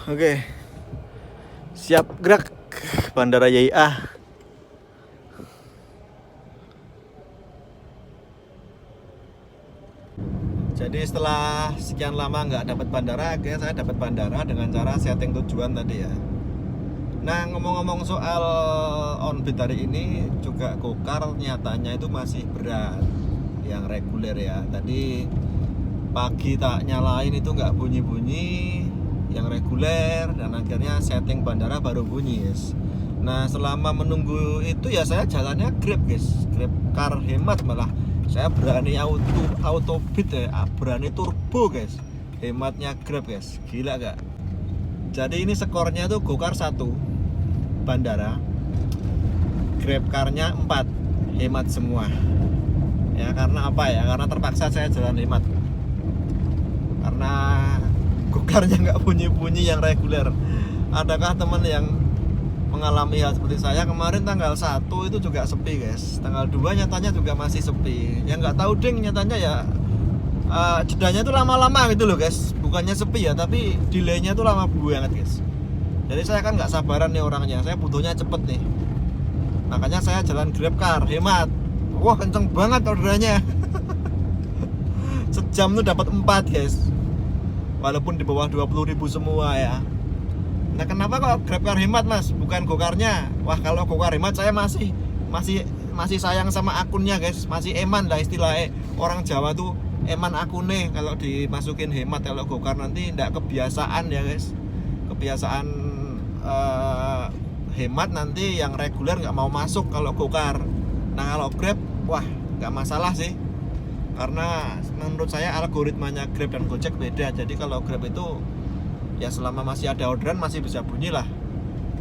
Oke, siap gerak Bandara YIA. Jadi setelah sekian lama nggak dapat bandara, akhirnya saya dapat bandara dengan cara setting tujuan tadi ya. Nah, ngomong-ngomong soal onboard hari ini juga gokar nyatanya itu masih berat, yang reguler ya. Tadi pagi tak nyalain itu nggak bunyi-bunyi yang reguler, dan akhirnya setting bandara baru bunyi guys. Nah, selama menunggu itu ya saya jalannya Grab guys, Grab car hemat, malah saya berani auto beat ya, berani turbo guys. Hematnya Grab guys, gila gak? Jadi ini skornya tuh gokar 1 bandara, Grab car-nya 4 hemat semua. Ya karena apa ya? Karena terpaksa saya jalan hemat. Karena gokarnya nggak bunyi-bunyi yang reguler. Adakah teman yang mengalami hal seperti saya? Kemarin tanggal 1 itu juga sepi guys, tanggal 2 nyatanya juga masih sepi. Yang nggak tahu ding nyatanya ya, jedanya itu lama-lama gitu loh guys. Bukannya sepi ya, tapi delaynya tuh lama banget guys. Jadi saya kan nggak sabaran nih orangnya, saya butuhnya cepet nih. Makanya saya jalan Grab car hemat. Wah kenceng banget orderannya. Sejam tuh dapat 4 guys, walaupun di bawah 20.000 semua ya. Nah kenapa kok Grab car hemat mas, bukan gokarnya? Wah kalau gokar hemat saya masih sayang sama akunnya guys, masih eman lah istilahnya. Orang Jawa tuh eman akunnya kalau dimasukin hemat. Kalau gokar nanti tidak kebiasaan ya guys, kebiasaan hemat nanti yang reguler nggak mau masuk kalau gokar. Nah kalau Grab wah nggak masalah sih, karena menurut saya algoritmanya Grab dan Gojek beda. Jadi kalau Grab itu ya selama masih ada orderan masih bisa bunyi lah,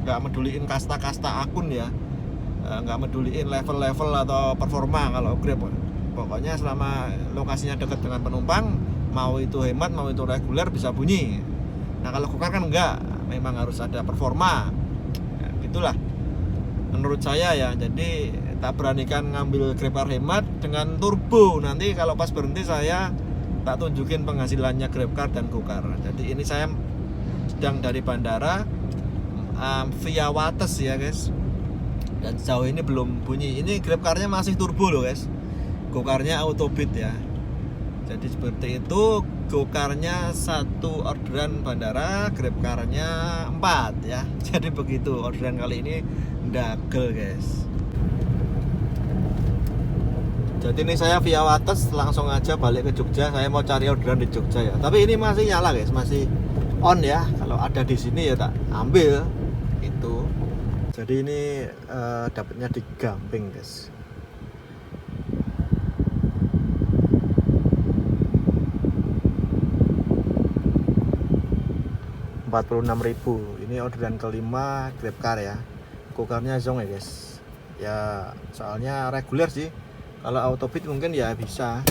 nggak meduliin kasta-kasta akun ya, nggak meduliin level-level atau performa. Kalau Grab pokoknya selama lokasinya dekat dengan penumpang, mau itu hemat mau itu reguler bisa bunyi. Nah kalau Gokar kan enggak, memang harus ada performa ya, gitulah menurut saya ya. Jadi tak beranikan ngambil Grab car hemat dengan turbo. Nanti kalau pas berhenti saya tak tunjukin penghasilannya Grab car dan Gokar. Jadi ini saya sedang dari bandara via Wates ya guys, dan sejauh ini belum bunyi. Ini Grab car-nya masih turbo loh guys, Gokarnya auto beat ya. Jadi seperti itu, Gokarnya 1 orderan bandara, Grab car-nya 4 ya. Jadi begitu orderan kali ini dagel guys. Jadi ini saya via Wates langsung aja balik ke Jogja. Saya mau cari orderan di Jogja ya. Tapi ini masih nyala guys, masih on ya. Kalau ada di sini ya tak ambil itu. Jadi ini dapatnya di Gamping guys. Rp46.000. Ini orderan kelima Grab car ya. Gokarnya Zong ya guys. Ya soalnya reguler sih. Kalau auto beat mungkin ya bisa.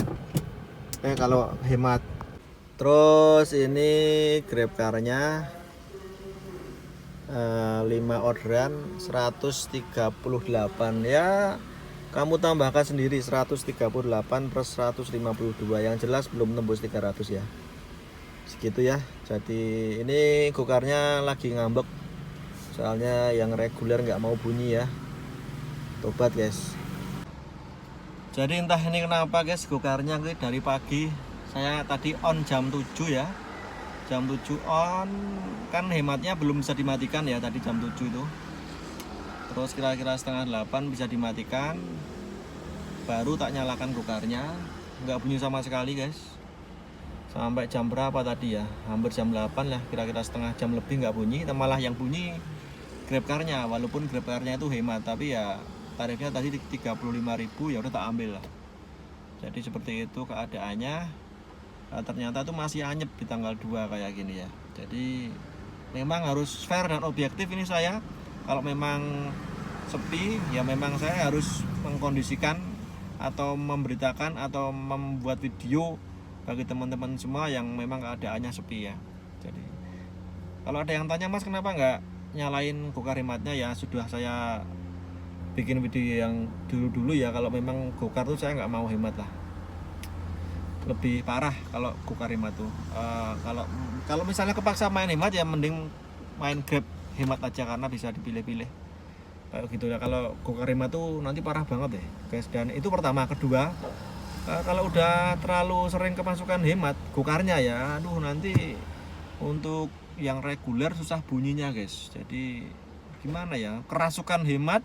Kalau hemat. Terus ini Grab car-nya 5 orderan 138 ya. Kamu tambahkan sendiri 138 plus 152. Yang jelas belum tembus 300 ya. Segitu ya. Jadi ini gokarnya lagi ngambek, soalnya yang reguler nggak mau bunyi ya. Tobat guys. Jadi entah ini kenapa guys, gokarnya dari pagi saya tadi on jam 7 ya. Jam 7 on, kan hematnya belum bisa dimatikan ya tadi jam 7 itu. Terus kira-kira setengah 8 bisa dimatikan, baru tak nyalakan gokarnya. Nggak bunyi sama sekali guys. Sampai jam berapa tadi ya, hampir jam 8 lah, kira-kira setengah jam lebih nggak bunyi. Malah yang bunyi Grab car-nya, walaupun Grab car-nya itu hemat, tapi ya tarifnya tadi 35.000, ya udah tak ambil lah. Jadi seperti itu keadaannya. Ternyata tuh masih anyep di tanggal 2 kayak gini ya. Jadi memang harus fair dan objektif ini saya. Kalau memang sepi ya memang saya harus mengkondisikan atau memberitakan atau membuat video bagi teman-teman semua yang memang keadaannya sepi ya. Jadi kalau ada yang tanya mas kenapa nggak nyalain gokar hematnya, ya sudah saya bikin video yang dulu-dulu ya. Kalau memang gokar tuh saya nggak mau hemat lah, lebih parah kalau gokar hemat tuh. Kalau misalnya kepaksa main hemat ya mending main Grab hemat aja karena bisa dipilih-pilih kayak gitu ya. Kalau Gokar hemat tuh nanti parah banget ya guys. Dan itu pertama. Kedua, kalau udah terlalu sering kemasukan hemat Gokarnya ya, aduh nanti untuk yang reguler susah bunyinya guys. Jadi gimana ya, kerasukan hemat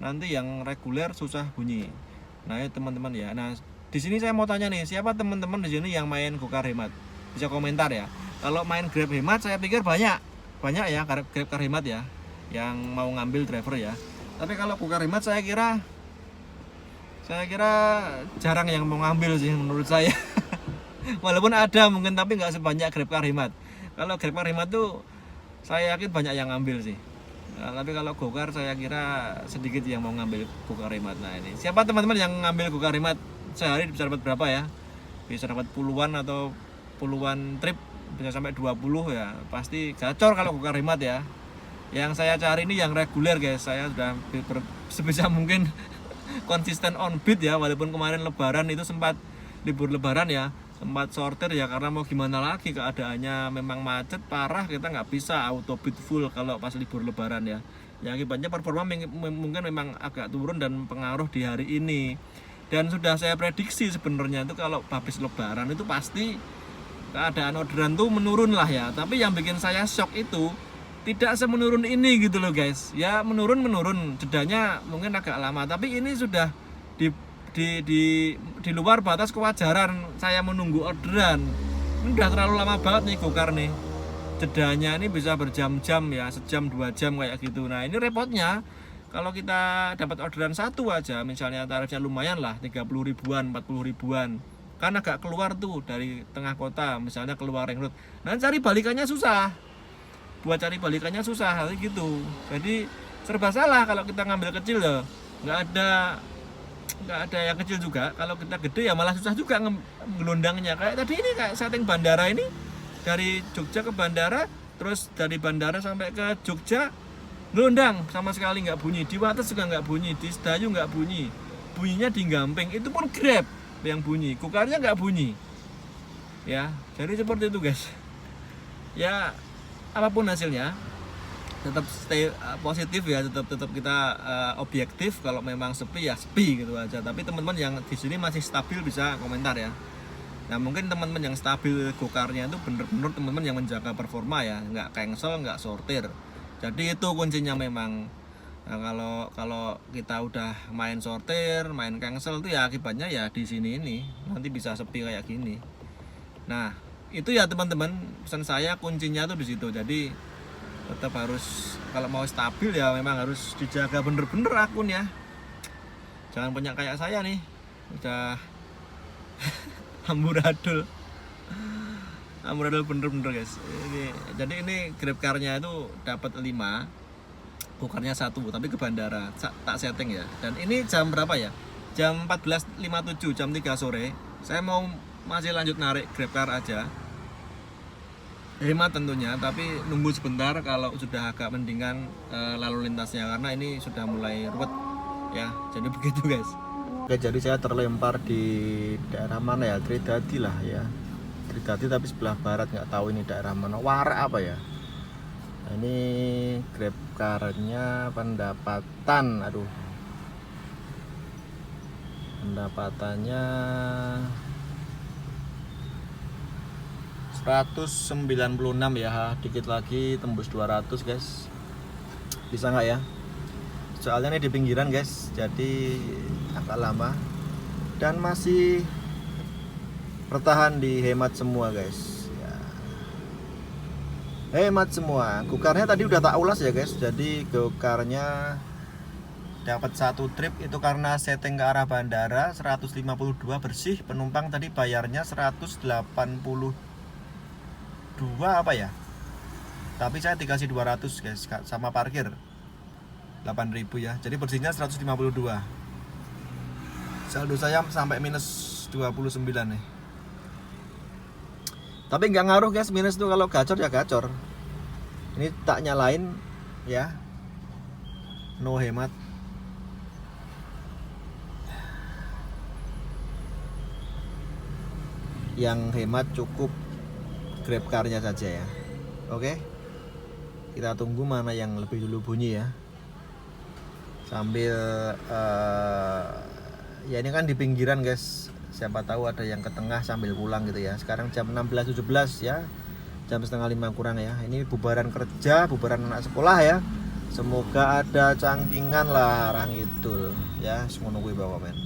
nanti yang reguler susah bunyi. Nah ya teman-teman ya. Nah di sini saya mau tanya nih, siapa teman-teman di sini yang main Gokar hemat? Bisa komentar ya. Kalau main Grab hemat saya pikir banyak ya Grab car hemat ya yang mau ngambil driver ya. Tapi kalau Gokar hemat saya kira jarang yang mau ngambil sih menurut saya. Walaupun ada mungkin, tapi nggak sebanyak Grab car hemat. Kalau Grab car hemat tuh saya yakin banyak yang ngambil sih. Nah, tapi kalau Gokar saya kira sedikit yang mau ngambil Gokar hemat. Nah ini siapa teman-teman yang ngambil Gokar hemat sehari bisa dapat berapa ya? Bisa dapat puluhan atau puluhan trip, bisa sampai 20 ya. Pasti gacor kalau Gokar hemat ya. Yang saya cari ini yang reguler guys. Saya sudah sebisa mungkin konsisten on beat ya, walaupun kemarin lebaran itu sempat libur lebaran ya, sempat sortir ya, karena mau gimana lagi keadaannya memang macet parah, kita nggak bisa auto beat full kalau pas libur lebaran ya. Ya akibatnya performa mungkin memang agak turun dan pengaruh di hari ini. Dan sudah saya prediksi sebenarnya itu kalau habis lebaran itu pasti keadaan orderan tuh menurun lah ya. Tapi yang bikin saya shock itu tidak semenurun ini gitu loh guys. Ya menurun, jedanya mungkin agak lama, tapi ini sudah di luar batas kewajaran saya menunggu orderan. Ini udah terlalu lama banget nih Gokar nih. Jedanya ini bisa berjam-jam ya, sejam 2 jam kayak gitu. Nah ini repotnya kalau kita dapat orderan satu aja, misalnya tarifnya lumayan lah, 30 ribuan, 40 ribuan, kan agak keluar tuh dari tengah kota, misalnya keluar ring road. Nah cari balikannya susah. Buat cari balikannya susah hal gitu. Jadi serba salah kalau kita ngambil kecil loh. Nggak ada yang kecil juga. Kalau kita gede ya malah susah juga ngelundangnya. Kayak tadi ini, kayak setting bandara ini, dari Jogja ke bandara, terus dari bandara sampai ke Jogja ngelundang sama sekali nggak bunyi. Di Wates juga nggak bunyi, di Sedayu nggak bunyi. Bunyinya di Gamping, itu pun Grab yang bunyi, Gokarnya nggak bunyi. Ya, jadi seperti itu guys. Ya apapun hasilnya tetap stay positif ya, tetap kita objektif. Kalau memang sepi ya sepi gitu aja. Tapi teman-teman yang di sini masih stabil bisa komentar ya. Nah mungkin teman-teman yang stabil Gokarnya itu bener-bener teman-teman yang menjaga performa ya, nggak cancel, nggak sortir. Jadi itu kuncinya memang. Nah, kalau kita udah main sortir, main cancel itu ya akibatnya ya di sini ini nanti bisa sepi kayak gini. Nah itu ya teman-teman, pesan saya kuncinya tuh di situ. Jadi tetap harus, kalau mau stabil ya memang harus dijaga bener-bener akun ya. Jangan punya kayak saya nih udah amburadul bener-bener guys. Jadi ini Grab car-nya itu dapat 5, Gokarnya 1, tapi ke bandara tak setting ya. Dan ini jam berapa ya? Jam 14.57, jam 3 sore. Saya mau masih lanjut narik Grab car aja. Hemat tentunya, tapi nunggu sebentar kalau sudah agak mendingan lalu lintasnya, karena ini sudah mulai ruwet ya. Jadi begitu guys. Oke, jadi saya terlempar di daerah mana ya, Tridadi lah ya, Tridadi tapi sebelah barat, nggak tahu ini daerah mana, Warak apa ya. Nah, ini Grab car-nya pendapatannya 196 ya, dikit lagi tembus 200 guys. Bisa nggak ya? Soalnya ini di pinggiran guys, jadi agak lama dan masih bertahan di hemat semua guys ya. Hemat semua. Gokarnya tadi udah tak ulas ya guys. Jadi Gokarnya dapat 1 trip itu karena setting ke arah bandara 152 bersih, penumpang tadi bayarnya 182 apa ya, tapi saya dikasih 200 guys sama parkir 8.000 ya, jadi bersihnya 152. Saldo saya sampai minus 29 nih. Tapi nggak ngaruh guys, minus tuh kalau gacor ya gacor. Ini tak nyalain ya, no hemat. Yang hemat cukup Grab car-nya saja ya. Oke. Kita tunggu mana yang lebih dulu bunyi ya. Sambil ya ini kan di pinggiran guys. Siapa tahu ada yang ke tengah sambil pulang gitu ya. Sekarang jam 16.17 ya. Jam setengah 5 kurang ya. Ini bubaran kerja, bubaran anak sekolah ya. Semoga ada cangkingan lah orang itu ya. Semua nunggu bawa men.